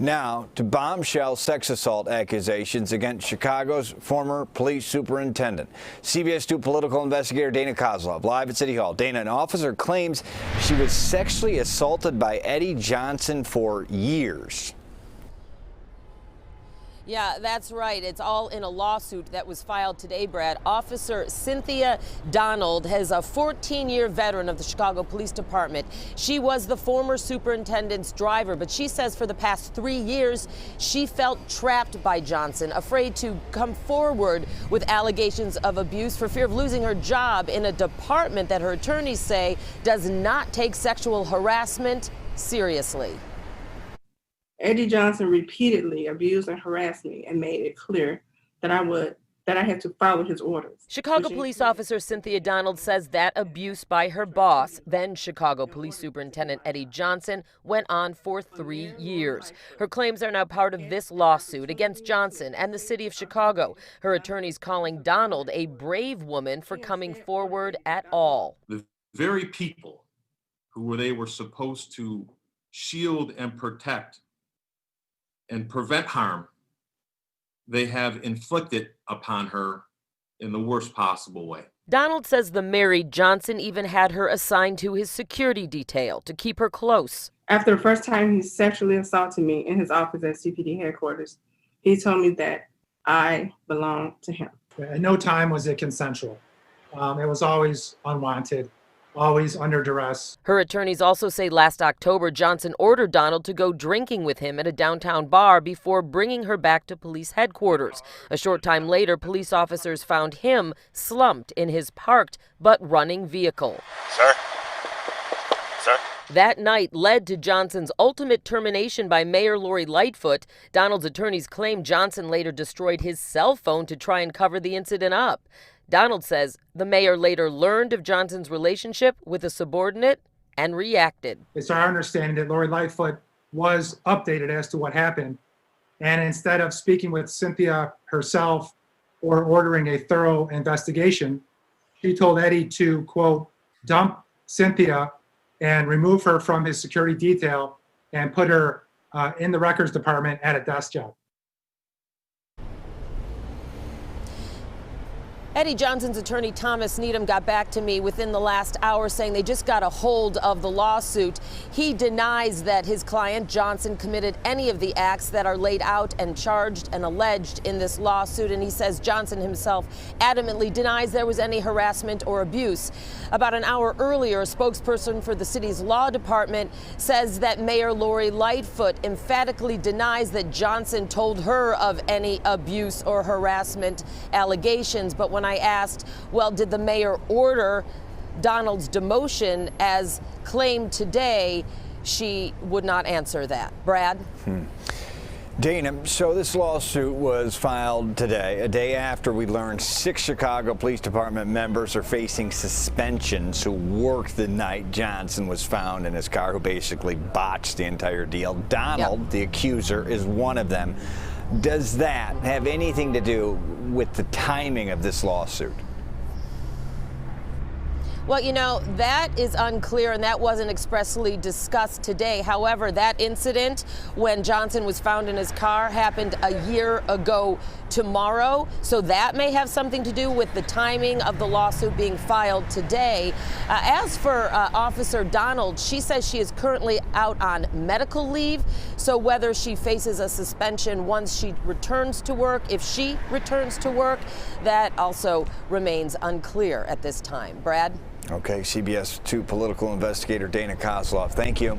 Now to bombshell sex assault accusations against Chicago's former police superintendent. CBS 2 political investigator Dana Kozlov live at City Hall. Dana, an officer claims she was sexually assaulted by Eddie Johnson for years. Yeah, that's right. It's all in a lawsuit that was filed today, Brad. Officer Cynthia Donald is a 14-year veteran of the Chicago Police Department. She was the former superintendent's driver, but she says for the past 3 years, she felt trapped by Johnson, afraid to come forward with allegations of abuse for fear of losing her job in a department that her attorneys say does not take sexual harassment seriously. Eddie Johnson repeatedly abused and harassed me and made it clear that I had to follow his orders. Chicago police officer Cynthia Donald says that abuse by her boss, then Chicago Police Superintendent Eddie Johnson, went on for 3 years. Her claims are now part of this lawsuit against Johnson and the city of Chicago. Her attorneys calling Donald a brave woman for coming forward at all. The very people who they were supposed to shield and protect and prevent harm, they have inflicted upon her in the worst possible way. Donald says the married Johnson even had her assigned to his security detail to keep her close. After the first time he sexually assaulted me in his office at CPD headquarters, he told me that I belonged to him. At no time was it consensual. It was always unwanted, always under duress. Her attorneys also say last October, Johnson ordered Donald to go drinking with him at a downtown bar before bringing her back to police headquarters. A short time later, police officers found him slumped in his parked but running vehicle. Sir? That night led to Johnson's ultimate termination by Mayor Lori Lightfoot. Donald's attorneys claim Johnson later destroyed his cell phone to try and cover the incident up. Donald says the mayor later learned of Johnson's relationship with a subordinate and reacted. It's our understanding that Lori Lightfoot was updated as to what happened. And instead of speaking with Cynthia herself or ordering a thorough investigation, she told Eddie to, quote, dump Cynthia and remove her from his security detail and put her in the records department at a desk job. Eddie Johnson's attorney Thomas Needham got back to me within the last hour saying they just got a hold of the lawsuit. He denies that his client Johnson committed any of the acts that are laid out and charged and alleged in this lawsuit, and he says Johnson himself adamantly denies there was any harassment or abuse. About an hour earlier, a spokesperson for the city's law department says that Mayor Lori Lightfoot emphatically denies that Johnson told her of any abuse or harassment allegations. But when I asked, well, did the mayor order Donald's demotion as claimed today, she would not answer that. Brad? Dana, so this lawsuit was filed today, a day after we learned 6 Chicago Police Department members are facing suspensions who worked the night Johnson was found in his car, who basically botched the entire deal. Donald, the accuser, is one of them. Does that have anything to do with the timing of this lawsuit? Well, you know, that is unclear, and that wasn't expressly discussed today. However, that incident when Johnson was found in his car happened a year ago tomorrow, so that may have something to do with the timing of the lawsuit being filed today. As for Officer Donald, she says she is currently out on medical leave, so whether she faces a suspension once she returns to work, if she returns to work, that also remains unclear at this time. Brad? Okay, CBS 2 political investigator Dana Kozlov, thank you.